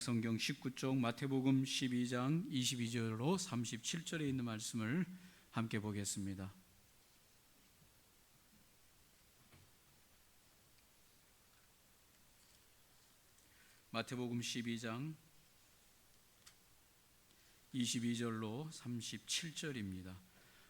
성경 19쪽 마태복음 12장 22절로 37절에 있는 말씀을 함께 보겠습니다. 마태복음 12장 22절로 37절입니다.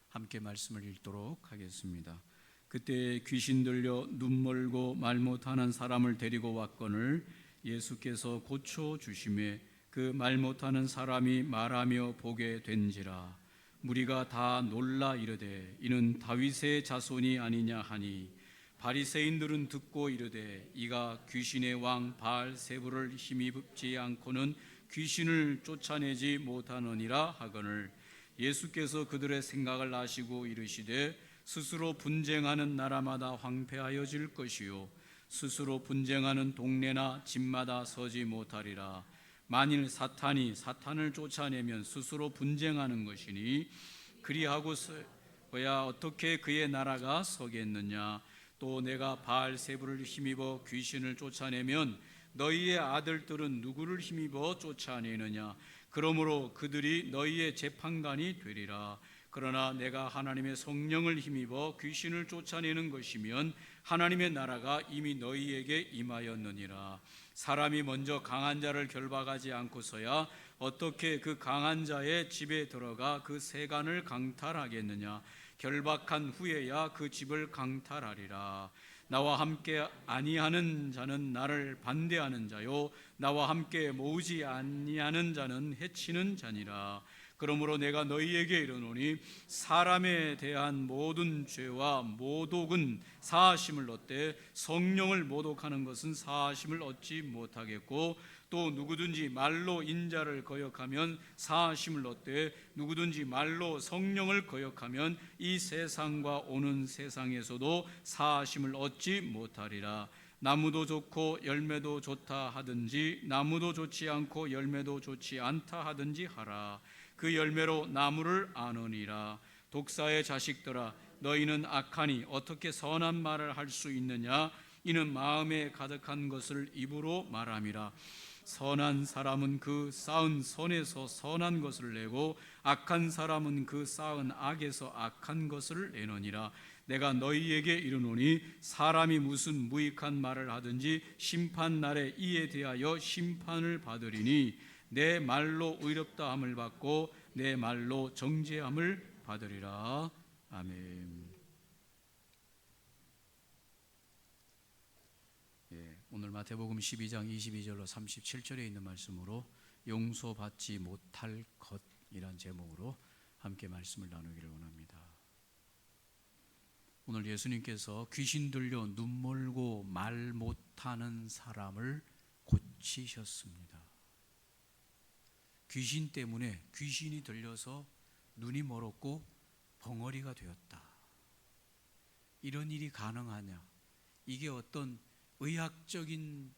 함께 말씀을 읽도록 하겠습니다. 그때 귀신 들려 눈 멀고 말 못하는 사람을 데리고 왔거늘 예수께서 고쳐 주심에 그 말 못하는 사람이 말하며 보게 된지라. 무리가 다 놀라 이르되 이는 다윗의 자손이 아니냐 하니, 바리새인들은 듣고 이르되 이가 귀신의 왕 바알세불을 힘입지 않고는 귀신을 쫓아내지 못하느니라 하거늘, 예수께서 그들의 생각을 아시고 이르시되 스스로 분쟁하는 나라마다 황폐하여질 것이요 스스로 분쟁하는 동네나 집마다 서지 못하리라. 만일 사탄이 사탄을 쫓아내면 스스로 분쟁하는 것이니 그리하고서야 어떻게 그의 나라가 서겠느냐. 또 내가 바알세불을 힘입어 귀신을 쫓아내면 너희의 아들들은 누구를 힘입어 쫓아내느냐. 그러므로 그들이 너희의 재판관이 되리라. 그러나 내가 하나님의 성령을 힘입어 귀신을 쫓아내는 것이면 하나님의 나라가 이미 너희에게 임하였느니라. 사람이 먼저 강한 자를 결박하지 않고서야 어떻게 그 강한 자의 집에 들어가 그 세간을 강탈하겠느냐. 결박한 후에야 그 집을 강탈하리라. 나와 함께 아니하는 자는 나를 반대하는 자요 나와 함께 모으지 아니하는 자는 해치는 자니라. 그러므로 내가 너희에게 이르노니 사람에 대한 모든 죄와 모독은 사하심을 얻되 성령을 모독하는 것은 사하심을 얻지 못하겠고, 또 누구든지 말로 인자를 거역하면 사하심을 얻되 누구든지 말로 성령을 거역하면 이 세상과 오는 세상에서도 사하심을 얻지 못하리라. 나무도 좋고 열매도 좋다 하든지 나무도 좋지 않고 열매도 좋지 않다 하든지 하라. 그 열매로 나무를 아느니라. 독사의 자식들아, 너희는 악하니 어떻게 선한 말을 할 수 있느냐. 이는 마음에 가득한 것을 입으로 말함이라. 선한 사람은 그 쌓은 선에서 선한 것을 내고 악한 사람은 그 쌓은 악에서 악한 것을 내느니라. 내가 너희에게 이르노니 사람이 무슨 무익한 말을 하든지 심판날에 이에 대하여 심판을 받으리니 내 말로 의롭다함을 받고 내 말로 정죄함을 받으리라. 아멘. 오늘 마태복음 12장 22절로 37절에 있는 말씀으로 용서받지 못할 것이란 제목으로 함께 말씀을 나누기를 원합니다. 오늘 예수님께서 귀신 들려 눈 멀고 말 못하는 사람을 고치셨습니다. 귀신 때문에 귀신이 들려서 눈이 멀었고 벙어리가 되었다. 이런 일이 가능하냐? 이게 어떤 의학적인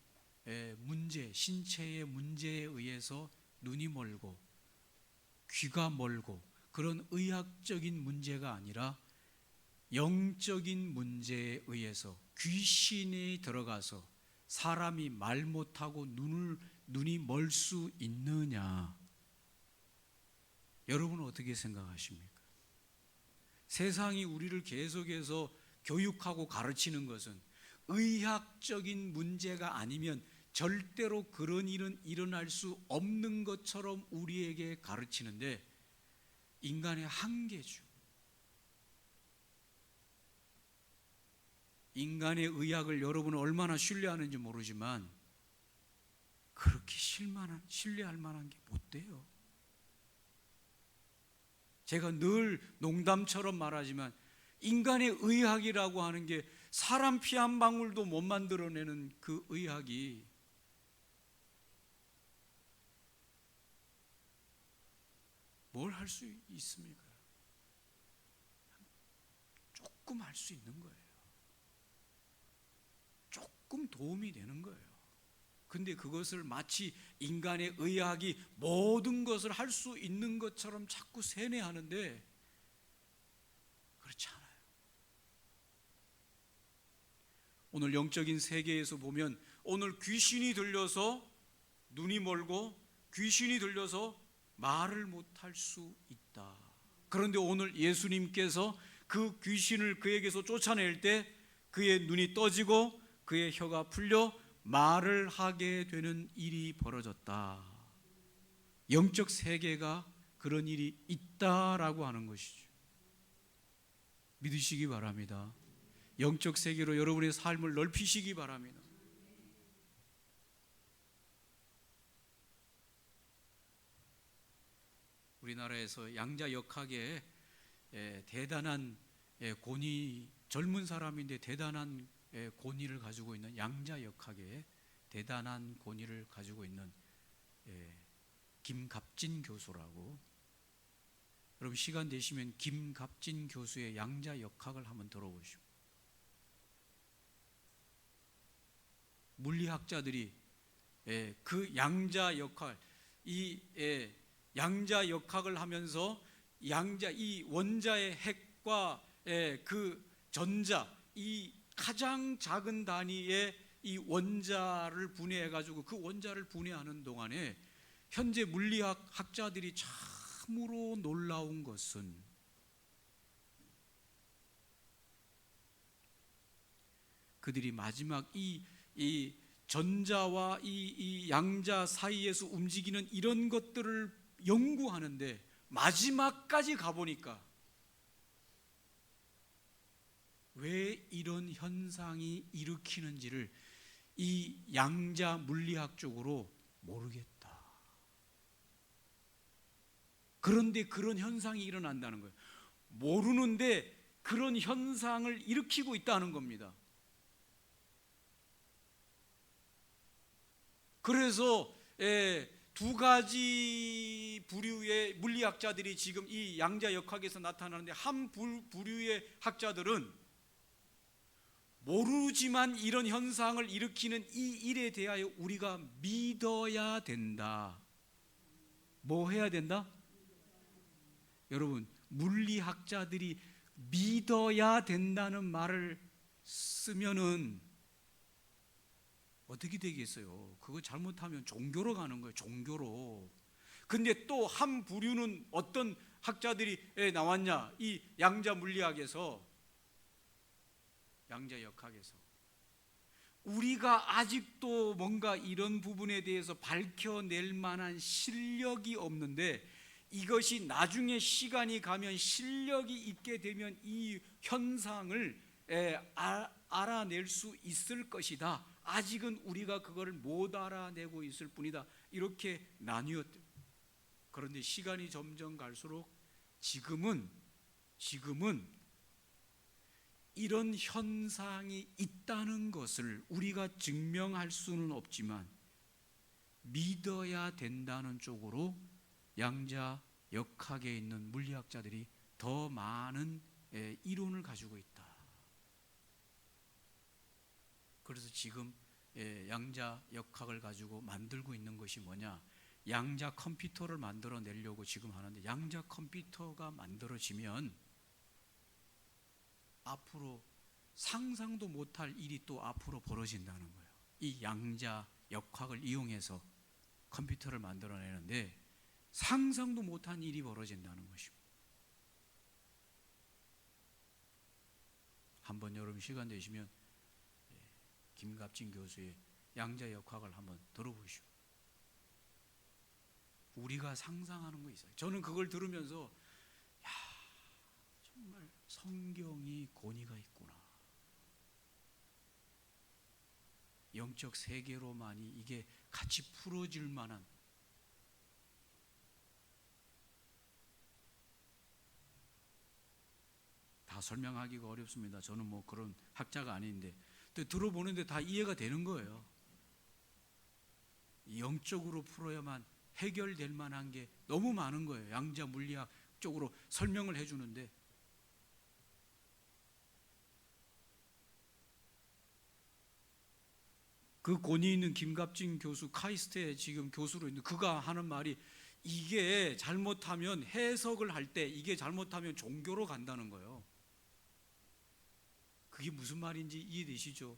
문제, 신체의 문제에 의해서 눈이 멀고 귀가 멀고 그런 의학적인 문제가 아니라 영적인 문제에 의해서 귀신이 들어가서 사람이 말 못하고 눈이 멀 수 있느냐? 여러분은 어떻게 생각하십니까? 세상이 우리를 계속해서 교육하고 가르치는 것은 의학적인 문제가 아니면 절대로 그런 일은 일어날 수 없는 것처럼 우리에게 가르치는데, 인간의 한계죠. 인간의 의학을 여러분은 얼마나 신뢰하는지 모르지만 그렇게 신뢰할 만한 게 못 돼요. 제가 늘 농담처럼 말하지만 인간의 의학이라고 하는 게 사람 피 한 방울도 못 만들어내는 그 의학이 뭘 할 수 있습니까? 조금 할 수 있는 거예요. 조금 도움이 되는 거예요. 근데 그것을 마치 인간의 의학이 모든 것을 할 수 있는 것처럼 자꾸 세뇌하는데 그렇지 않아요. 오늘 영적인 세계에서 보면 오늘 귀신이 들려서 눈이 멀고 귀신이 들려서 말을 못할 수 있다. 그런데 오늘 예수님께서 그 귀신을 그에게서 쫓아낼 때 그의 눈이 떠지고 그의 혀가 풀려 말을 하게 되는 일이 벌어졌다. 영적 세계가 그런 일이 있다라고 하는 것이죠. 믿으시기 바랍니다. 영적 세계로 여러분의 삶을 넓히시기 바랍니다. 우리나라에서 양자 역학에 대단한 권위, 젊은 사람인데 대단한 권위를 가지고 있는, 양자 역학에 대단한 권위를 가지고 있는 김갑진 교수라고, 여러분 시간 되시면 김갑진 교수의 양자 역학을 한번 들어보시고, 물리학자들이 그 양자 역학, 이 양자 역학을 하면서 이 원자의 핵과 그 전자, 이 가장 작은 단위의 이 원자를 분해해 가지고 그 원자를 분해하는 동안에 현재 물리학 학자들이 참으로 놀라운 것은 그들이 마지막 이 전자와 이 양자 사이에서 움직이는 이런 것들을 연구하는데 마지막까지 가보니까 왜 이런 현상이 일으키는지를 이 양자 물리학 쪽으로 모르겠다. 그런데 그런 현상이 일어난다는 거예요. 모르는데 그런 현상을 일으키고 있다는 겁니다. 그래서 두 가지 부류의 물리학자들이 지금 이 양자 역학에서 나타나는데, 한 부류의 학자들은 모르지만 이런 현상을 일으키는 이 일에 대하여 우리가 믿어야 된다. 뭐 해야 된다? 여러분, 물리학자들이 믿어야 된다는 말을 쓰면은 어떻게 되겠어요? 그거 잘못하면 종교로 가는 거예요. 종교로. 근데 또 한 부류는 어떤 학자들이 나왔냐? 이 양자 물리학에서, 양자 역학에서 우리가 아직도 뭔가 이런 부분에 대해서 밝혀낼 만한 실력이 없는데, 이것이 나중에 시간이 가면 실력이 있게 되면 이 현상을 알아낼 수 있을 것이다. 아직은 우리가 그걸 못 알아내고 있을 뿐이다. 이렇게 나뉘었대요. 그런데 시간이 점점 갈수록 지금은 이런 현상이 있다는 것을 우리가 증명할 수는 없지만 믿어야 된다는 쪽으로 양자 역학에 있는 물리학자들이 더 많은 이론을 가지고 있다. 그래서 지금 양자 역학을 가지고 만들고 있는 것이 뭐냐? 양자 컴퓨터를 만들어 내려고 지금 하는데, 양자 컴퓨터가 만들어지면 앞으로 상상도 못할 일이 또 앞으로 벌어진다는 거예요. 이 양자 역학을 이용해서 컴퓨터를 만들어내는데 상상도 못한 일이 벌어진다는 것이고, 한번 여러분 시간 되시면 김갑진 교수의 양자 역학을 한번 들어보시오. 우리가 상상하는 거 있어요. 저는 그걸 들으면서 정말 성경이 권위가 있구나. 영적 세계로만이 이게 같이 풀어질 만한, 다 설명하기가 어렵습니다. 저는 뭐 그런 학자가 아닌데 들어보는데 다 이해가 되는 거예요. 영적으로 풀어야만 해결될 만한 게 너무 많은 거예요. 양자 물리학 쪽으로 설명을 해주는데 그 권위 있는 김갑진 교수, 카이스트에 지금 교수로 있는 그가 하는 말이, 이게 잘못하면 해석을 할 때 이게 잘못하면 종교로 간다는 거예요. 그게 무슨 말인지 이해되시죠?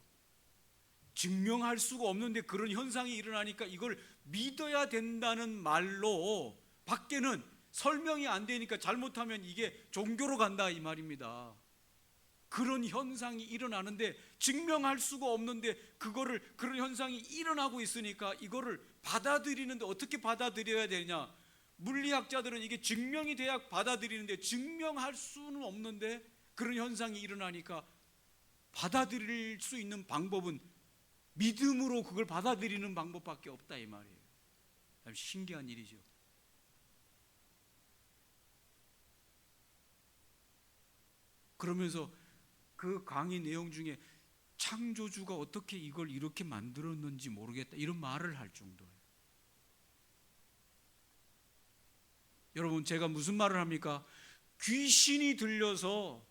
증명할 수가 없는데 그런 현상이 일어나니까 이걸 믿어야 된다는 말로 밖에는 설명이 안 되니까 잘못하면 이게 종교로 간다 이 말입니다. 그런 현상이 일어나는데 증명할 수가 없는데 그런 현상이 일어나고 있으니까 이거를 받아들이는데 어떻게 받아들여야 되냐? 물리학자들은 이게 증명이 돼야 받아들이는데 증명할 수는 없는데 그런 현상이 일어나니까 받아들일 수 있는 방법은 믿음으로 그걸 받아들이는 방법밖에 없다 이 말이에요. 참 신기한 일이죠. 그러면서 그 강의 내용 중에 창조주가 어떻게 이걸 이렇게 만들었는지 모르겠다 이런 말을 할 정도예요. 여러분, 제가 무슨 말을 합니까? 귀신이 들려서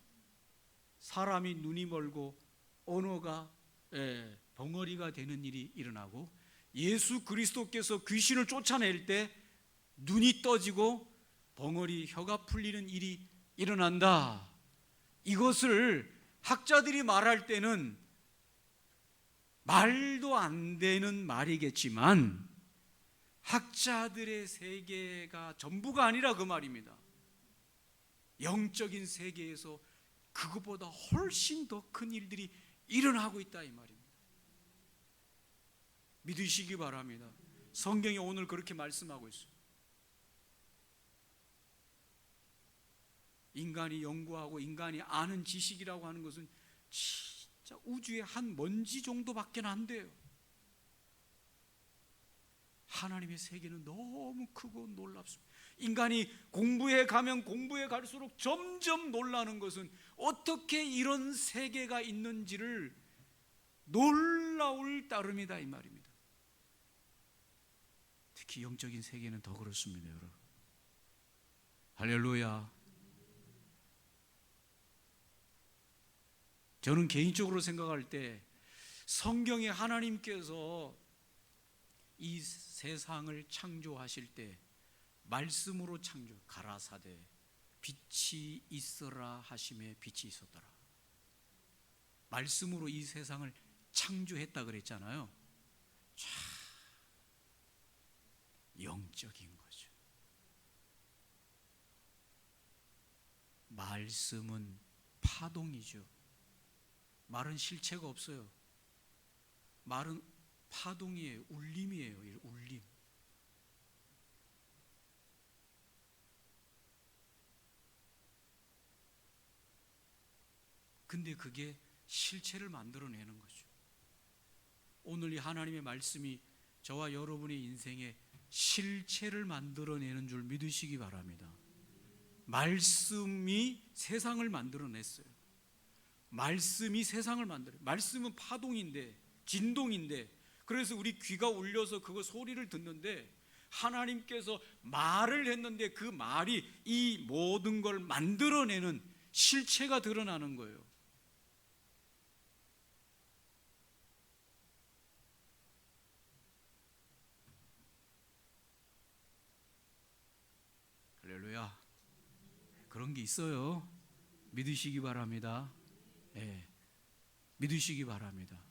사람이 눈이 멀고 언어가 벙어리가 되는 일이 일어나고, 예수 그리스도께서 귀신을 쫓아낼 때 눈이 떠지고 벙어리 혀가 풀리는 일이 일어난다. 이것을 학자들이 말할 때는 말도 안 되는 말이겠지만 학자들의 세계가 전부가 아니라 그 말입니다. 영적인 세계에서 그것보다 훨씬 더 큰 일들이 일어나고 있다 이 말입니다. 믿으시기 바랍니다. 성경이 오늘 그렇게 말씀하고 있어요. 인간이 연구하고 인간이 아는 지식이라고 하는 것은 진짜 우주의 한 먼지 정도밖에 안 돼요. 하나님의 세계는 너무 크고 놀랍습니다. 인간이 공부해 가면 공부해 갈수록 점점 놀라는 것은 어떻게 이런 세계가 있는지를 놀라울 따름이다 이 말입니다. 특히 영적인 세계는 더 그렇습니다, 여러분. 할렐루야. 저는 개인적으로 생각할 때 성경에 하나님께서 이 세상을 창조하실 때 말씀으로 창조, 가라사대 빛이 있어라 하심에 빛이 있었더라. 말씀으로 이 세상을 창조했다 그랬잖아요. 참 영적인 거죠. 말씀은 파동이죠. 말은 실체가 없어요. 말은 파동이에요. 울림이에요. 울림. 근데 그게 실체를 만들어내는 거죠. 오늘 이 하나님의 말씀이 저와 여러분의 인생에 실체를 만들어내는 줄 믿으시기 바랍니다. 말씀이 세상을 만들어냈어요. 말씀이 세상을 만들어요. 말씀은 파동인데, 진동인데, 그래서 우리 귀가 울려서 그거 소리를 듣는데 하나님께서 말을 했는데 그 말이 이 모든 걸 만들어내는 실체가 드러나는 거예요. 할렐루야. 그런 게 있어요. 믿으시기 바랍니다. 네, 믿으시기 바랍니다.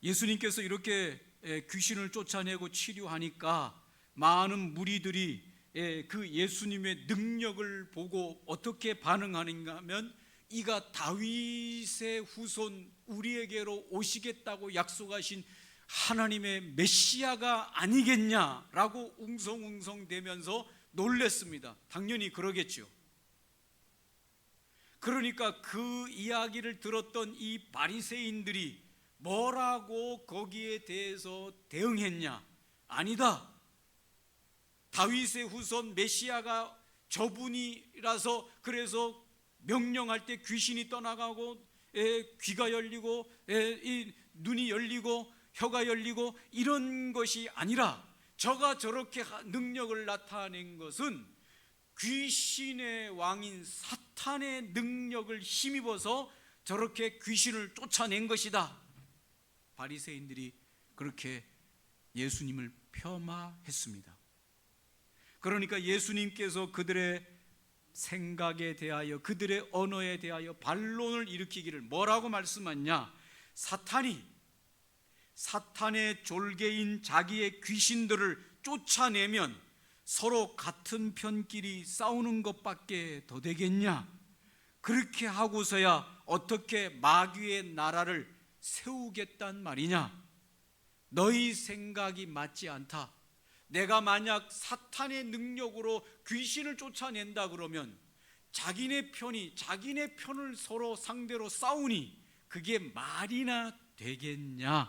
예수님께서 이렇게 귀신을 쫓아내고 치료하니까 많은 무리들이 그 예수님의 능력을 보고 어떻게 반응하는가 하면, 이가 다윗의 후손 우리에게로 오시겠다고 약속하신 하나님의 메시아가 아니겠냐라고 웅성웅성대면서 놀랬습니다. 당연히 그러겠죠. 그러니까 그 이야기를 들었던 이 바리새인들이 뭐라고 거기에 대해서 대응했냐? 아니다. 다윗의 후손 메시아가 저분이라서 그래서 명령할 때 귀신이 떠나가고 귀가 열리고 눈이 열리고 혀가 열리고 이런 것이 아니라, 저가 저렇게 능력을 나타낸 것은 귀신의 왕인 사탄의 능력을 힘입어서 저렇게 귀신을 쫓아낸 것이다. 바리새인들이 그렇게 예수님을 폄하했습니다. 그러니까 예수님께서 그들의 생각에 대하여, 그들의 언어에 대하여 반론을 일으키기를 뭐라고 말씀하냐? 사탄의 졸개인 자기의 귀신들을 쫓아내면 서로 같은 편끼리 싸우는 것밖에 더 되겠냐? 그렇게 하고서야 어떻게 마귀의 나라를 세우겠단 말이냐? 너희 생각이 맞지 않다. 내가 만약 사탄의 능력으로 귀신을 쫓아낸다 그러면 자기네 편을 서로 상대로 싸우니 그게 말이나 되겠냐?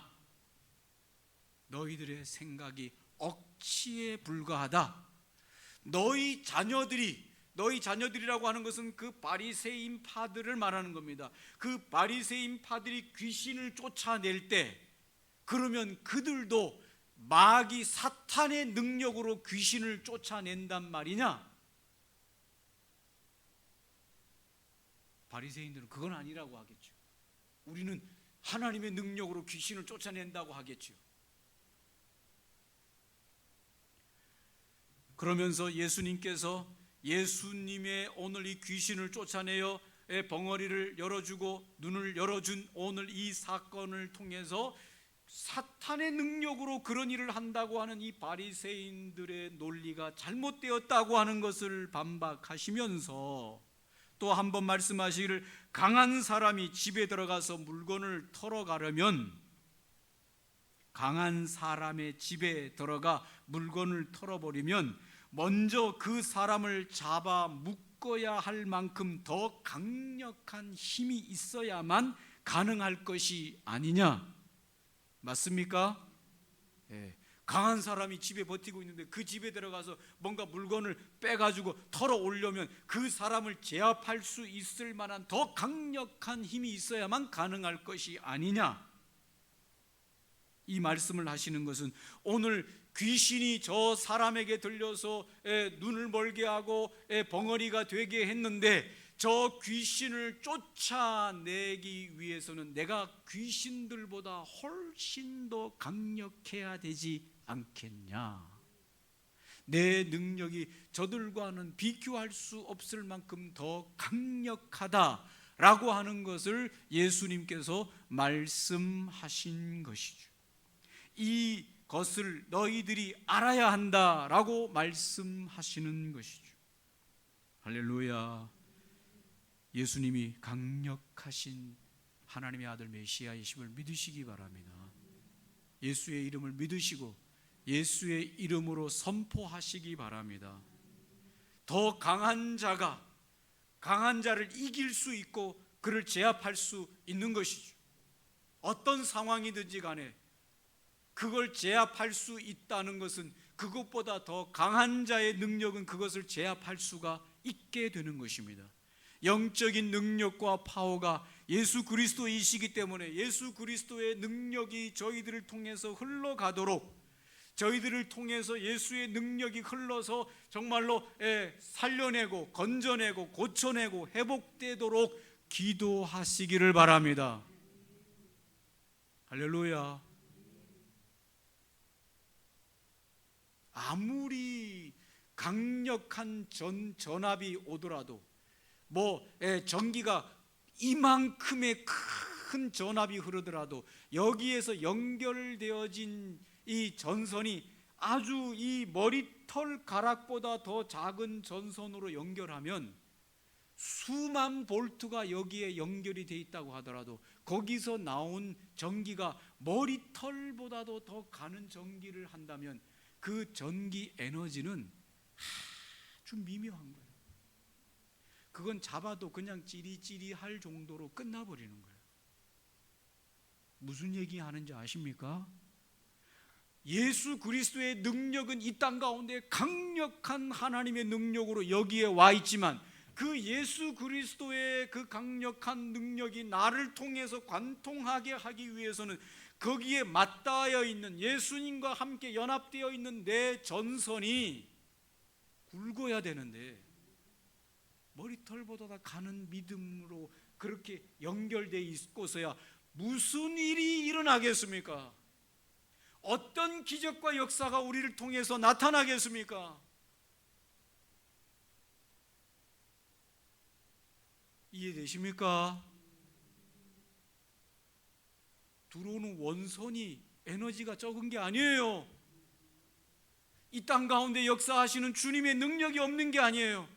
너희들의 생각이 억치에 불과하다. 너희 자녀들이라고 하는 것은 그 바리새인 파들을 말하는 겁니다. 그 바리새인 파들이 귀신을 쫓아낼 때 그러면 그들도 마귀 사탄의 능력으로 귀신을 쫓아낸단 말이냐? 바리새인들은 그건 아니라고 하겠죠. 우리는 하나님의 능력으로 귀신을 쫓아낸다고 하겠죠. 그러면서 예수님께서 예수님의 오늘 이 귀신을 쫓아내어 벙어리를 열어주고 눈을 열어준 오늘 이 사건을 통해서 사탄의 능력으로 그런 일을 한다고 하는 이 바리새인들의 논리가 잘못되었다고 하는 것을 반박하시면서 또 한 번 말씀하시기를, 강한 사람이 집에 들어가서 물건을 털어가려면, 강한 사람의 집에 들어가 물건을 털어버리면 먼저 그 사람을 잡아 묶어야 할 만큼 더 강력한 힘이 있어야만 가능할 것이 아니냐? 맞습니까? 예. 강한 사람이 집에 버티고 있는데 그 집에 들어가서 뭔가 물건을 빼가지고 털어 오려면 그 사람을 제압할 수 있을 만한 더 강력한 힘이 있어야만 가능할 것이 아니냐? 이 말씀을 하시는 것은 오늘 귀신이 저 사람에게 들려서 눈을 멀게 하고 벙어리가 되게 했는데 저 귀신을 쫓아내기 위해서는 내가 귀신들보다 훨씬 더 강력해야 되지 않겠냐? 내 능력이 저들과는 비교할 수 없을 만큼 더 강력하다라고 하는 것을 예수님께서 말씀하신 것이죠. 이것을 너희들이 알아야 한다라고 말씀하시는 것이죠. 할렐루야. 예수님이 강력하신 하나님의 아들 메시아이심을 믿으시기 바랍니다. 예수의 이름을 믿으시고 예수의 이름으로 선포하시기 바랍니다. 더 강한 자가 강한 자를 이길 수 있고 그를 제압할 수 있는 것이죠. 어떤 상황이든지 간에 그걸 제압할 수 있다는 것은 그것보다 더 강한 자의 능력은 그것을 제압할 수가 있게 되는 것입니다. 영적인 능력과 파워가 예수 그리스도이시기 때문에 예수 그리스도의 능력이 저희들을 통해서 흘러가도록, 저희들을 통해서 예수의 능력이 흘러서 정말로 살려내고 건져내고 고쳐내고 회복되도록 기도하시기를 바랍니다. 할렐루야. 아무리 강력한 전압이 오더라도 전기가 이만큼의 큰 전압이 흐르더라도 여기에서 연결되어진 이 전선이 아주 이 머리털 가락보다 더 작은 전선으로 연결하면 수만 볼트가 여기에 연결이 돼 있다고 하더라도 거기서 나온 전기가 머리털보다도 더 가는 전기를 한다면 그 전기 에너지는 아주 미묘한 거예요. 그건 잡아도 그냥 찌리찌리할 정도로 끝나버리는 거예요. 무슨 얘기하는지 아십니까? 예수 그리스도의 능력은 이 땅 가운데 강력한 하나님의 능력으로 여기에 와 있지만 그 예수 그리스도의 그 강력한 능력이 나를 통해서 관통하게 하기 위해서는 거기에 맞닿아 있는 예수님과 함께 연합되어 있는 내 전선이 굵어야 되는데 머리털보다 가는 믿음으로 그렇게 연결되어 있고서야 무슨 일이 일어나겠습니까? 어떤 기적과 역사가 우리를 통해서 나타나겠습니까? 이해되십니까? 들어오는 원선이 에너지가 적은 게 아니에요. 이 땅 가운데 역사하시는 주님의 능력이 없는 게 아니에요.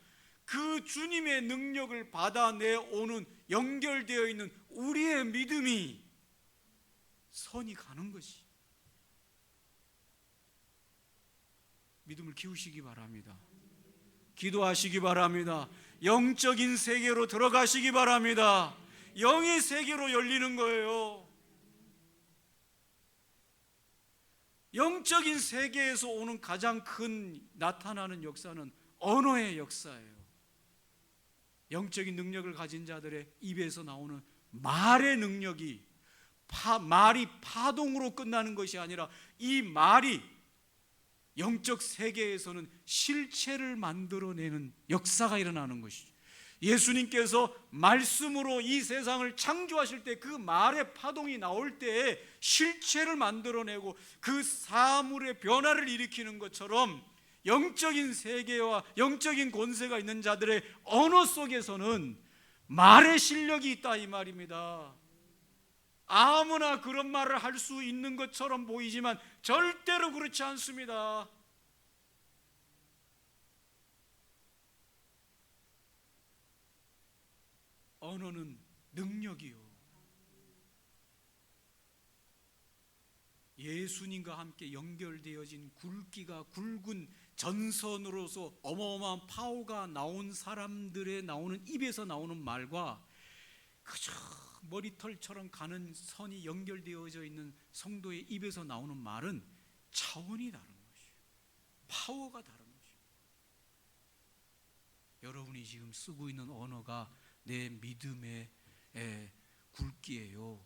그 주님의 능력을 받아내오는 연결되어 있는 우리의 믿음이 선이 가는 것이. 믿음을 키우시기 바랍니다. 기도하시기 바랍니다. 영적인 세계로 들어가시기 바랍니다. 영의 세계로 열리는 거예요. 영적인 세계에서 오는 가장 큰 나타나는 역사는 언어의 역사예요. 영적인 능력을 가진 자들의 입에서 나오는 말의 능력이 말이 파동으로 끝나는 것이 아니라 이 말이 영적 세계에서는 실체를 만들어내는 역사가 일어나는 것이죠. 예수님께서 말씀으로 이 세상을 창조하실 때 그 말의 파동이 나올 때에 실체를 만들어내고 그 사물의 변화를 일으키는 것처럼 영적인 세계와 영적인 권세가 있는 자들의 언어 속에서는 말의 실력이 있다 이 말입니다. 아무나 그런 말을 할 수 있는 것처럼 보이지만 절대로 그렇지 않습니다. 언어는 능력이요. 예수님과 함께 연결되어진 굵기가 굵은 전선으로서 어마어마한 파워가 나온 사람들의 나오는 입에서 나오는 말과 그저 머리털처럼 가는 선이 연결되어져 있는 성도의 입에서 나오는 말은 차원이 다른 것이에요. 파워가 다른 것이에요. 여러분이 지금 쓰고 있는 언어가 내 믿음의 굵기예요.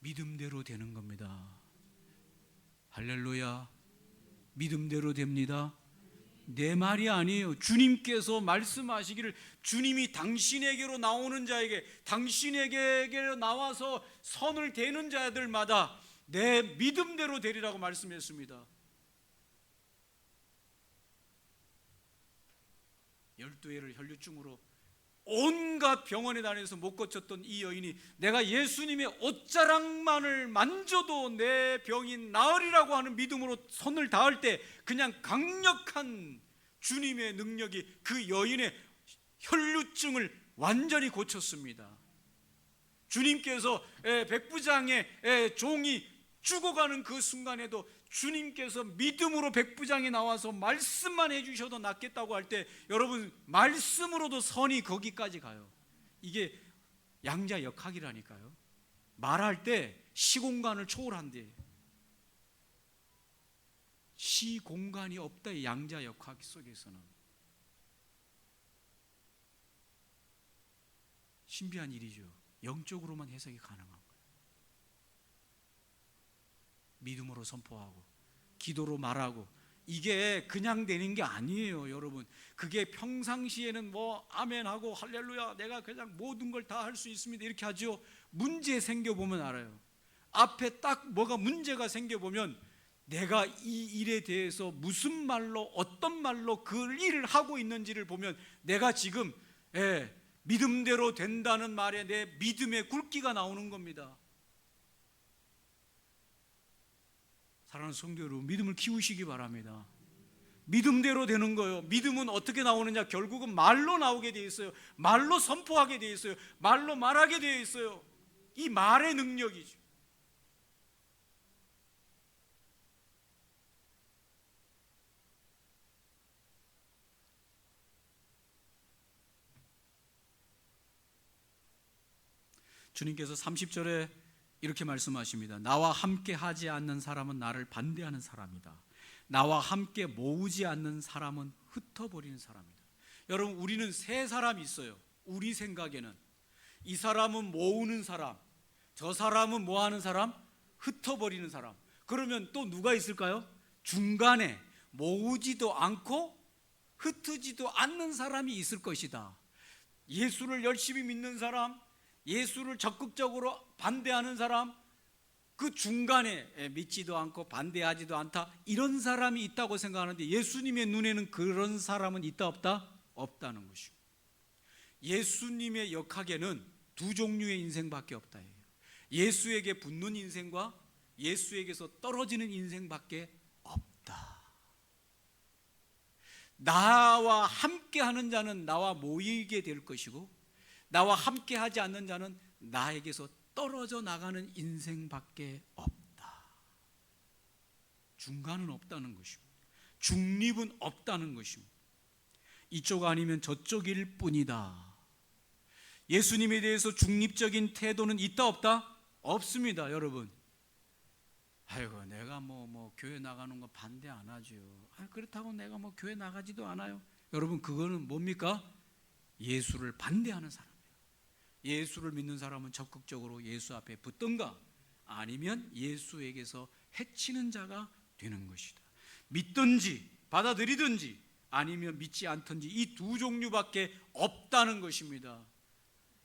믿음대로 되는 겁니다. 할렐루야. 믿음대로 됩니다. 내 말이 아니에요. 주님께서 말씀하시기를 주님이 당신에게로 나오는 자에게, 당신에게로 나와서 선을 대는 자들마다 내 믿음대로 되리라고 말씀했습니다. 12회를 혈류증으로 온갖 병원에 다녀서 못 고쳤던 이 여인이 내가 예수님의 옷자락만을 만져도 내 병이 나으리라고 하는 믿음으로 손을 닿을 때 그냥 강력한 주님의 능력이 그 여인의 혈류증을 완전히 고쳤습니다. 주님께서 백부장의 종이 죽어가는 그 순간에도 주님께서 믿음으로 백부장이 나와서 말씀만 해주셔도 낫겠다고 할 때 여러분 말씀으로도 선이 거기까지 가요. 이게 양자역학이라니까요. 말할 때 시공간을 초월한대. 시공간이 없다. 양자역학 속에서는 신비한 일이죠. 영적으로만 해석이 가능한 거예요. 믿음으로 선포하고 기도로 말하고 이게 그냥 되는 게 아니에요. 여러분 그게 평상시에는 뭐 아멘하고 할렐루야 내가 그냥 모든 걸 다 할 수 있습니다 이렇게 하죠. 문제 생겨보면 알아요. 앞에 딱 뭐가 문제가 생겨보면 내가 이 일에 대해서 무슨 말로 어떤 말로 그 일을 하고 있는지를 보면 내가 지금 믿음대로 된다는 말에 내 믿음의 굵기가 나오는 겁니다. 사랑하는 성도 여러분, 믿음을 키우시기 바랍니다. 믿음대로 되는 거예요. 믿음은 어떻게 나오느냐? 결국은 말로 나오게 되어 있어요. 말로 선포하게 되어 있어요. 말로 말하게 되어 있어요. 이 말의 능력이죠. 주님께서 30절에 이렇게 말씀하십니다. 나와 함께 하지 않는 사람은 나를 반대하는 사람이다. 나와 함께 모으지 않는 사람은 흩어버리는 사람이다. 여러분 우리는 세 사람이 있어요. 우리 생각에는 이 사람은 모으는 사람, 저 사람은 뭐하는 사람? 흩어버리는 사람. 그러면 또 누가 있을까요? 중간에 모으지도 않고 흩어지도 않는 사람이 있을 것이다. 예수를 열심히 믿는 사람, 예수를 적극적으로 반대하는 사람, 그 중간에 믿지도 않고 반대하지도 않다, 이런 사람이 있다고 생각하는데 예수님의 눈에는 그런 사람은 있다 없다? 없다는 것이고, 예수님의 역학에는 두 종류의 인생밖에 없다. 예수에게 붙는 인생과 예수에게서 떨어지는 인생밖에 없다. 나와 함께하는 자는 나와 모이게 될 것이고, 나와 함께하지 않는 자는 나에게서 떨어져 나가는 인생밖에 없다. 중간은 없다는 것입니다. 중립은 없다는 것입니다. 이쪽 아니면 저쪽일 뿐이다. 예수님에 대해서 중립적인 태도는 있다 없다? 없습니다. 여러분, 아이고 내가 뭐 교회 나가는 거 반대 안 하죠. 그렇다고 내가 뭐 교회 나가지도 않아요. 여러분, 그거는 뭡니까? 예수를 반대하는 사람이에요. 예수를 믿는 사람은 적극적으로 예수 앞에 붙든가 아니면 예수에게서 해치는 자가 되는 것이다. 믿든지 받아들이든지 아니면 믿지 않든지 이 두 종류밖에 없다는 것입니다.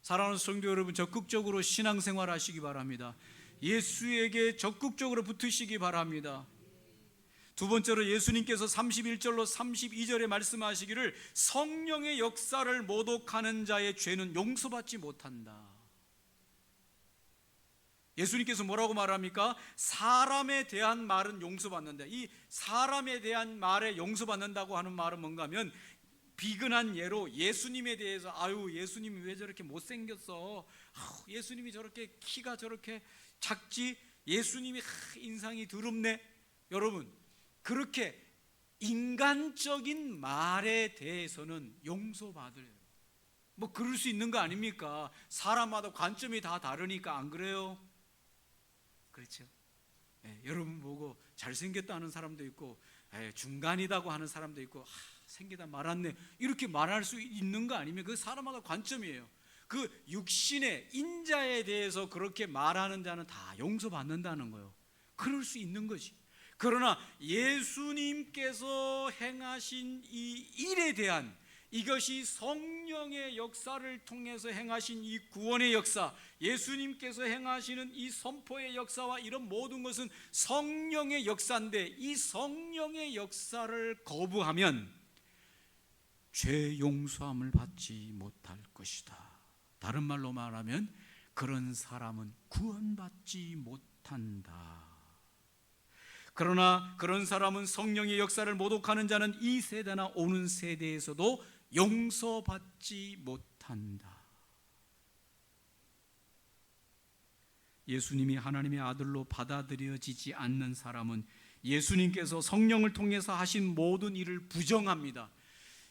사랑하는 성도 여러분, 적극적으로 신앙생활 하시기 바랍니다. 예수에게 적극적으로 붙으시기 바랍니다. 두 번째로, 예수님께서 31절로 32절에 말씀하시기를 성령의 역사를 모독하는 자의 죄는 용서받지 못한다. 예수님께서 뭐라고 말합니까? 사람에 대한 말은 용서받는다. 이 사람에 대한 말에 용서받는다고 하는 말은 뭔가 하면, 비근한 예로 예수님에 대해서 아유 예수님이 왜 저렇게 못생겼어, 예수님이 저렇게 키가 저렇게 작지, 예수님이 인상이 더럽네. 여러분, 그렇게 인간적인 말에 대해서는 용서받을, 뭐 그럴 수 있는 거 아닙니까? 사람마다 관점이 다 다르니까. 안 그래요? 그렇죠? 여러분 보고 잘생겼다는 사람도 있고 중간이다고 하는 사람도 있고 생기다 말았네 이렇게 말할 수 있는 거 아니면 그 사람마다 관점이에요. 그 육신의 인자에 대해서 그렇게 말하는 자는 다 용서받는다는 거예요. 그럴 수 있는 거지. 그러나 예수님께서 행하신 이 일에 대한, 이것이 성령의 역사를 통해서 행하신 이 구원의 역사, 예수님께서 행하시는 이 선포의 역사와 이런 모든 것은 성령의 역사인데, 이 성령의 역사를 거부하면 죄 용서함을 받지 못할 것이다. 다른 말로 말하면 그런 사람은 구원받지 못한다. 그러나 그런 사람은 성령의 역사를 모독하는 자는 이 세대나 오는 세대에서도 용서받지 못한다. 예수님이 하나님의 아들로 받아들여지지 않는 사람은 예수님께서 성령을 통해서 하신 모든 일을 부정합니다.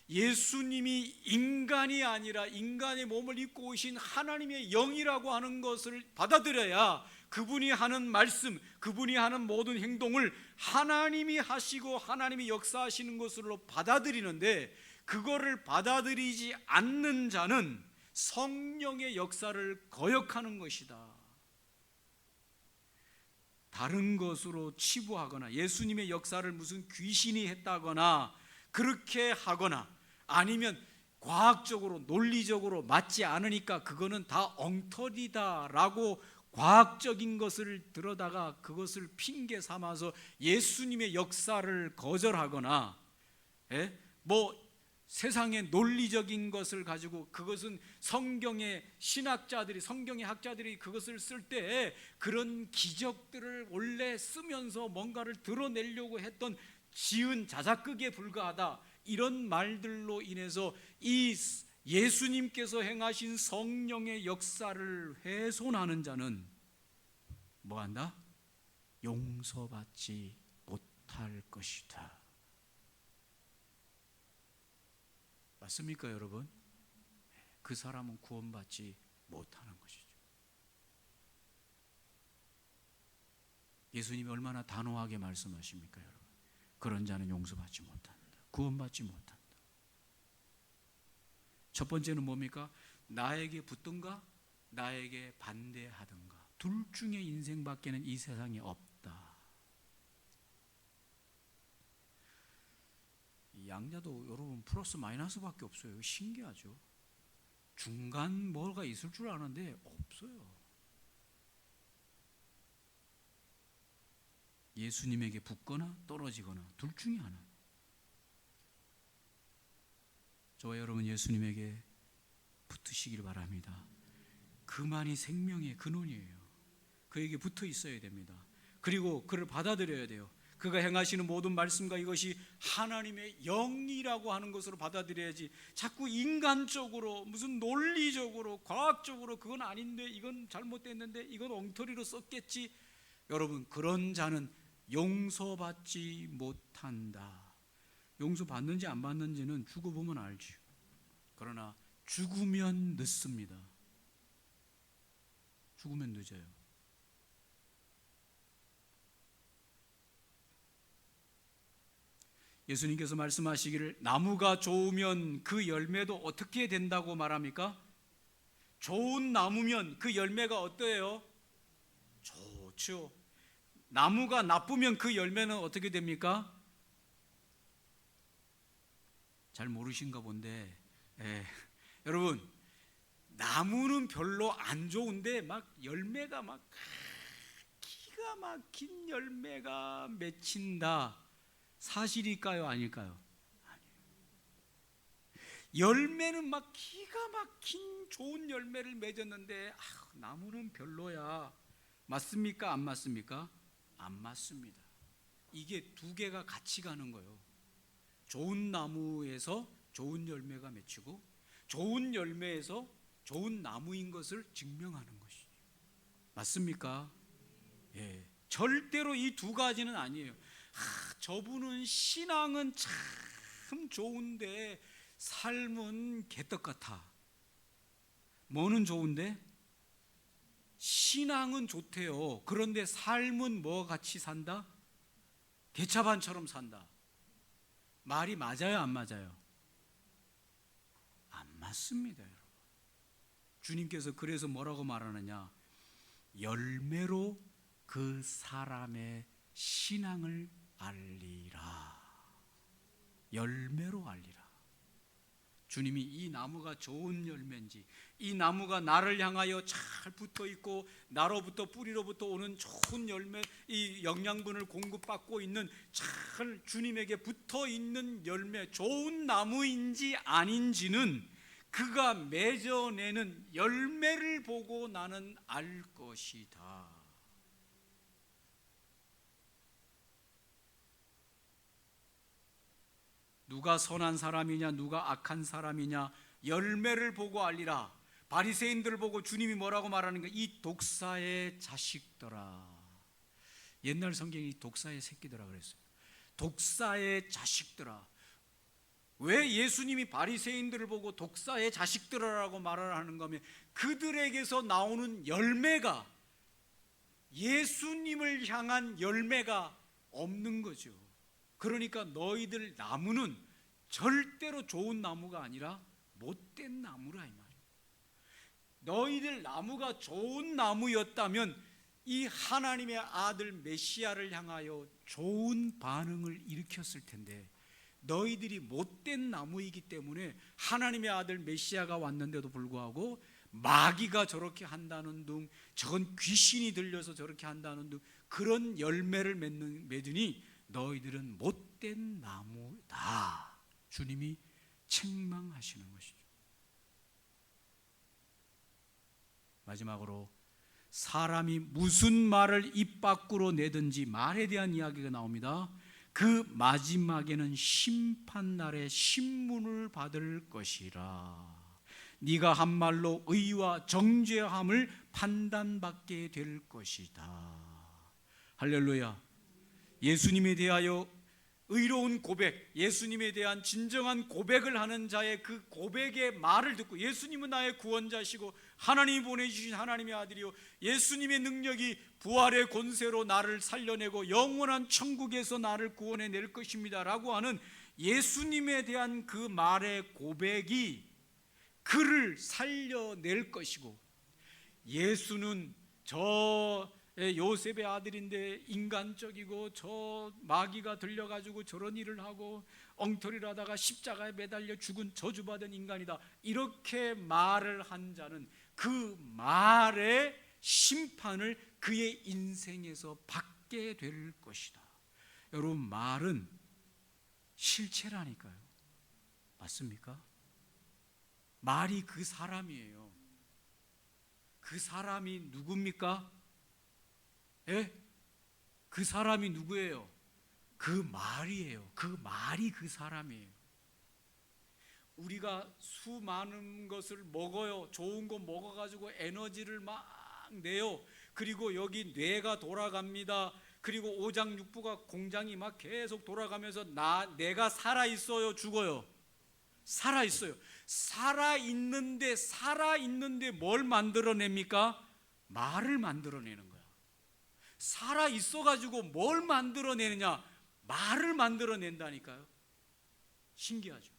예수님이 인간이 아니라 인간의 몸을 입고 오신 하나님의 영이라고 하는 것을 받아들여야 그분이 하는 말씀, 그분이 하는 모든 행동을 하나님이 하시고 하나님이 역사하시는 것으로 받아들이는데, 그거를 받아들이지 않는 자는 성령의 역사를 거역하는 것이다. 다른 것으로 치부하거나 예수님의 역사를 무슨 귀신이 했다거나 그렇게 하거나 아니면 과학적으로 논리적으로 맞지 않으니까 그거는 다 엉터리다라고 과학적인 것을 들어다가 그것을 핑계 삼아서 예수님의 역사를 거절하거나, 뭐 세상의 논리적인 것을 가지고 그것은 성경의 신학자들이, 성경의 학자들이 그것을 쓸 때 그런 기적들을 원래 쓰면서 뭔가를 드러내려고 했던 지은 자작극에 불과하다, 이런 말들로 인해서 이 예수님께서 행하신 성령의 역사를 훼손하는 자는 뭐한다? 용서받지 못할 것이다. 맞습니까 여러분? 그 사람은 구원받지 못하는 것이죠. 예수님이 얼마나 단호하게 말씀하십니까 여러분? 그런 자는 용서받지 못한다, 구원받지 못한다. 첫 번째는 뭡니까? 나에게 붙든가 나에게 반대하든가, 둘 중에 인생밖에는 이 세상에 없다. 이 양자도 여러분 플러스 마이너스밖에 없어요. 신기하죠? 중간 뭐가 있을 줄 아는데 없어요. 예수님에게 붙거나 떨어지거나 둘 중에 하나. 저와 여러분 예수님에게 붙으시길 바랍니다. 그만이 생명의 근원이에요. 그에게 붙어 있어야 됩니다. 그리고 그를 받아들여야 돼요. 그가 행하시는 모든 말씀과 이것이 하나님의 영이라고 하는 것으로 받아들여야지, 자꾸 인간적으로 무슨 논리적으로 과학적으로 그건 아닌데, 이건 잘못됐는데, 이건 엉터리로 썼겠지, 여러분 그런 자는 용서받지 못한다. 용서받는지 안 받는지는 죽어보면 알지. 그러나 죽으면 늦습니다. 죽으면 늦어요. 예수님께서 말씀하시기를 나무가 좋으면 그 열매도 어떻게 된다고 말합니까? 좋은 나무면 그 열매가 어때요? 좋죠. 나무가 나쁘면 그 열매는 어떻게 됩니까? 잘 모르신가 본데, 여러분 나무는 별로 안 좋은데 막 열매가 막 기가 막힌 열매가 맺힌다. 사실일까요? 아닐까요? 아니에요. 열매는 막 기가 막힌 좋은 열매를 맺었는데 나무는 별로야. 맞습니까? 안 맞습니까? 안 맞습니다. 이게 두 개가 같이 가는 거예요. 좋은 나무에서 좋은 열매가 맺히고 좋은 열매에서 좋은 나무인 것을 증명하는 것이죠. 맞습니까? 예. 절대로 이 두 가지는 아니에요. 저분은 신앙은 참 좋은데 삶은 개떡 같아. 뭐는 좋은데? 신앙은 좋대요. 그런데 삶은 뭐 같이 산다? 개차반처럼 산다. 말이 맞아요, 안 맞아요? 안 맞습니다, 여러분. 주님께서 그래서 뭐라고 말하느냐? 열매로 그 사람의 신앙을 알리라. 열매로 알리라. 주님이 이 나무가 좋은 열매인지, 이 나무가 나를 향하여 잘 붙어 있고 나로부터 뿌리로부터 오는 좋은 열매, 이 영양분을 공급받고 있는 잘 주님에게 붙어 있는 열매, 좋은 나무인지 아닌지는 그가 맺어내는 열매를 보고 나는 알 것이다. 누가 선한 사람이냐 누가 악한 사람이냐 열매를 보고 알리라. 바리새인들을 보고 주님이 뭐라고 말하는가? 이 독사의 자식들아. 옛날 성경이 독사의 새끼들아 그랬어요. 독사의 자식들아. 왜 예수님이 바리새인들을 보고 독사의 자식들아라고 말을 하는가 하면 그들에게서 나오는 열매가 예수님을 향한 열매가 없는 거죠. 그러니까 너희들 나무는 절대로 좋은 나무가 아니라 못된 나무라 이 말이에요. 너희들 나무가 좋은 나무였다면 이 하나님의 아들 메시아를 향하여 좋은 반응을 일으켰을 텐데 너희들이 못된 나무이기 때문에 하나님의 아들 메시아가 왔는데도 불구하고 마귀가 저렇게 한다는 등, 저건 귀신이 들려서 저렇게 한다는 등 그런 열매를 맺으니 너희들은 못된 나무다. 주님이 책망하시는 것이죠. 마지막으로 사람이 무슨 말을 입 밖으로 내든지 말에 대한 이야기가 나옵니다. 그 마지막에는 심판날에 신문을 받을 것이라. 네가 한 말로 의와 정죄함을 판단받게 될 것이다. 할렐루야. 예수님에 대하여 의로운 고백, 예수님에 대한 진정한 고백을 하는 자의 그 고백의 말을 듣고 예수님은 나의 구원자시고 하나님이 보내주신 하나님의 아들이요 예수님의 능력이 부활의 권세로 나를 살려내고 영원한 천국에서 나를 구원해낼 것입니다 라고 하는 예수님에 대한 그 말의 고백이 그를 살려낼 것이고, 예수는 저 요셉의 아들인데 인간적이고 저 마귀가 들려가지고 저런 일을 하고 엉터리를 하다가 십자가에 매달려 죽은 저주받은 인간이다 이렇게 말을 한 자는 그 말의 심판을 그의 인생에서 받게 받게 될 것이다. 여러분, 말은 실체라니까요. 맞습니까? 말이 그 사람이에요. 그 사람이 누굽니까? 예? 그 사람이 누구예요? 그 말이에요. 그 말이 그 사람이에요. 우리가 수많은 것을 먹어요. 좋은 거 먹어가지고 에너지를 막 내요. 그리고 여기 뇌가 돌아갑니다. 그리고 오장육부가 공장이 막 계속 돌아가면서 내가 살아있어요, 죽어요? 살아있어요. 살아있는데 뭘 만들어냅니까? 말을 만들어내는 거야. 살아있어가지고 뭘 만들어내느냐? 말을 만들어낸다니까요. 신기하죠.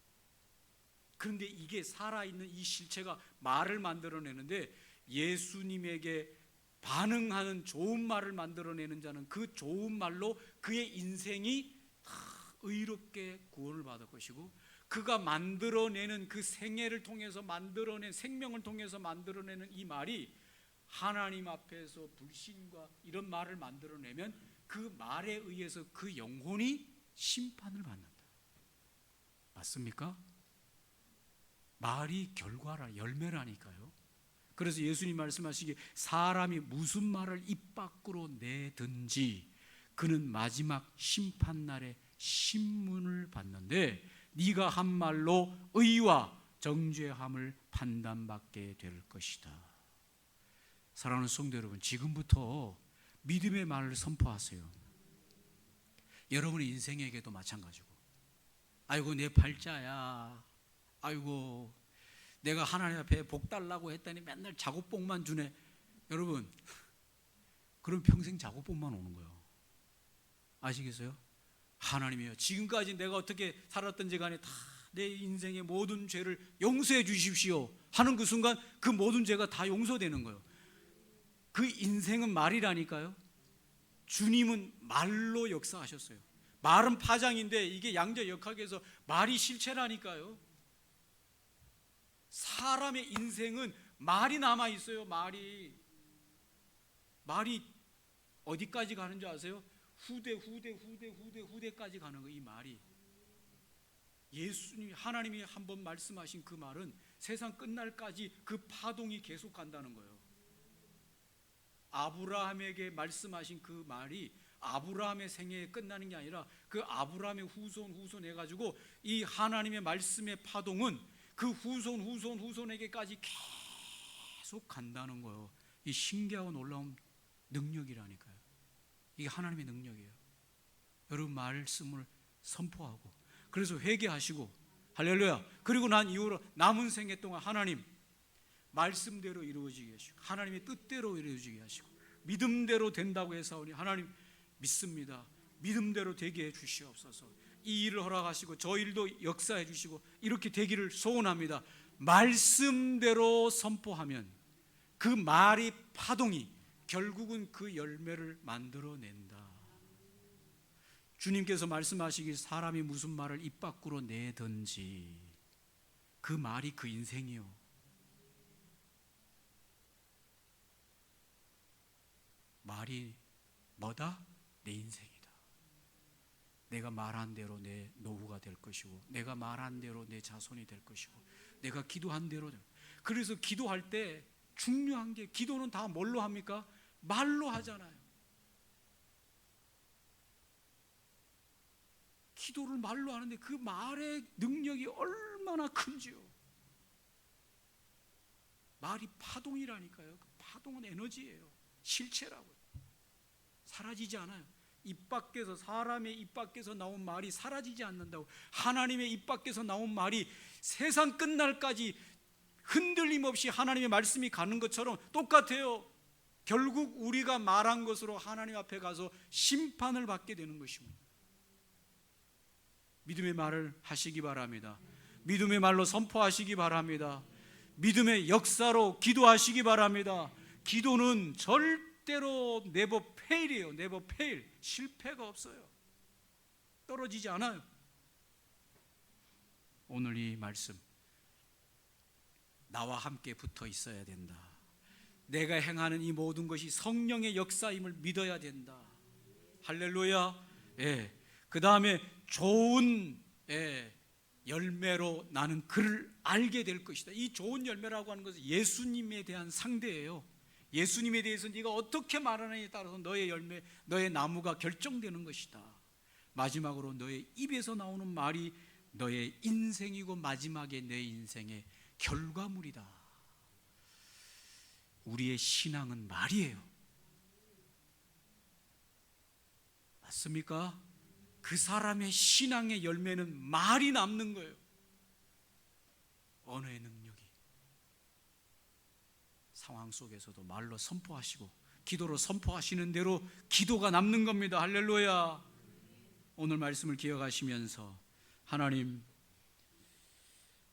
그런데 이게 살아있는 이 실체가 말을 만들어내는데, 예수님에게 반응하는 좋은 말을 만들어내는 자는 그 좋은 말로 그의 인생이 의롭게 구원을 받을 것이고, 그가 만들어내는 그 생애를 통해서 만들어낸, 생명을 통해서 만들어내는 이 말이 하나님 앞에서 불신과 이런 말을 만들어내면 그 말에 의해서 그 영혼이 심판을 받는다. 맞습니까? 말이 결과라, 열매라니까요. 그래서 예수님 말씀하시기에 사람이 무슨 말을 입 밖으로 내든지 그는 마지막 심판날에 신문을 받는데, 네가 한 말로 의와 정죄함을 판단받게 될 것이다. 사랑하는 성도 여러분, 지금부터 믿음의 말을 선포하세요. 여러분의 인생에게도 마찬가지고, 아이고 내 팔자야, 아이고 내가 하나님 앞에 복 달라고 했더니 맨날 작업복만 주네. 여러분, 그럼 평생 작업복만 오는 거예요. 아시겠어요? 하나님이요, 지금까지 내가 어떻게 살았던지 간에 다 내 인생의 모든 죄를 용서해 주십시오 하는 그 순간 그 모든 죄가 다 용서되는 거예요. 그 인생은 말이라니까요. 주님은 말로 역사하셨어요. 말은 파장인데 이게 양자역학에서 말이 실체라니까요. 사람의 인생은 말이 남아 있어요. 말이 어디까지 가는 줄 아세요? 후대까지 가는 거. 이 말이 예수님, 하나님이 한번 말씀하신 그 말은 세상 끝날까지 그 파동이 계속 간다는 거예요. 아브라함에게 말씀하신 그 말이 아브라함의 생애에 끝나는 게 아니라 그 아브라함의 후손 해가지고 이 하나님의 말씀의 파동은 그 후손에게까지 계속 간다는 거예요. 이 신기하고 놀라운 능력이라니까요. 이게 하나님의 능력이에요. 여러분, 말씀을 선포하고, 그래서 회개하시고, 할렐루야. 그리고 난 이후로 남은 생애 동안 하나님 말씀대로 이루어지게 하시고, 하나님의 뜻대로 이루어지게 하시고, 믿음대로 된다고 해서오니 하나님 믿습니다. 믿음대로 되게 해 주시옵소서. 이 일을 허락하시고 저 일도 역사해 주시고 이렇게 되기를 소원합니다. 말씀대로 선포하면 그 말이 파동이 결국은 그 열매를 만들어낸다. 주님께서 말씀하시길 사람이 무슨 말을 입 밖으로 내든지 그 말이 그 인생이요. 말이 뭐다? 내 인생이다. 내가 말한 대로 내 노후가 될 것이고, 내가 말한 대로 내 자손이 될 것이고, 내가 기도한 대로. 그래서 기도할 때 중요한 게, 기도는 다 뭘로 합니까? 말로 하잖아요. 기도를 말로 하는데 그 말의 능력이 얼마나 큰지요. 말이 파동이라니까요. 그 파동은 에너지예요. 실체라고요. 사라지지 않아요. 입 밖에서, 사람의 입 밖에서 나온 말이 사라지지 않는다고. 하나님의 입 밖에서 나온 말이 세상 끝날까지 흔들림 없이 하나님의 말씀이 가는 것처럼 똑같아요. 결국 우리가 말한 것으로 하나님 앞에 가서 심판을 받게 되는 것입니다. 믿음의 말을 하시기 바랍니다. 믿음의 말로 선포하시기 바랍니다. 믿음의 역사로 기도하시기 바랍니다. 기도는 절대로 never fail이에요. never fail. 실패가 없어요. 떨어지지 않아요. 오늘 이 말씀, 나와 함께 붙어 있어야 된다. 내가 행하는 이 모든 것이 성령의 역사임을 믿어야 된다. 할렐루야. 예. 그 다음에 좋은 열매로 나는 그를 알게 될 것이다. 이 좋은 열매라고 하는 것은 예수님에 대한 상대예요. 예수님에 대해서 네가 어떻게 말하느냐에 따라서 너의 열매, 너의 나무가 결정되는 것이다. 마지막으로 너의 입에서 나오는 말이 너의 인생이고 마지막에 내 인생의 결과물이다. 우리의 신앙은 말이에요. 맞습니까? 그 사람의 신앙의 열매는 말이 남는 거예요. 언어의 능력이 상황 속에서도 말로 선포하시고 기도로 선포하시는 대로 기도가 남는 겁니다. 할렐루야. 오늘 말씀을 기억하시면서 하나님,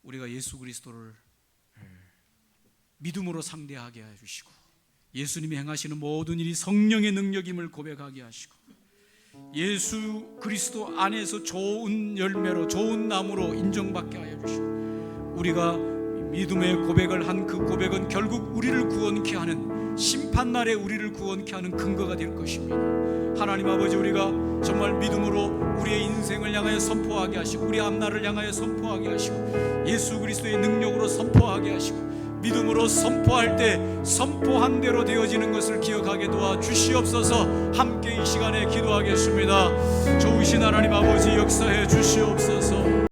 우리가 예수 그리스도를 믿음으로 상대하게 해주시고 예수님이 행하시는 모든 일이 성령의 능력임을 고백하게 하시고 예수 그리스도 안에서 좋은 열매로 좋은 나무로 인정받게 하여 주시고 우리가 믿음의 고백을 한 그 고백은 결국 우리를 구원케 하는 심판날에 우리를 구원케 하는 근거가 될 것입니다. 하나님 아버지, 우리가 정말 믿음으로 우리의 인생을 향하여 선포하게 하시고 우리 앞날을 향하여 선포하게 하시고 예수 그리스도의 능력으로 선포하게 하시고 믿음으로 선포할 때 선포한 대로 되어지는 것을 기억하게 도와 주시옵소서. 함께 이 시간에 기도하겠습니다. 좋으신 하나님 아버지, 역사해 주시옵소서.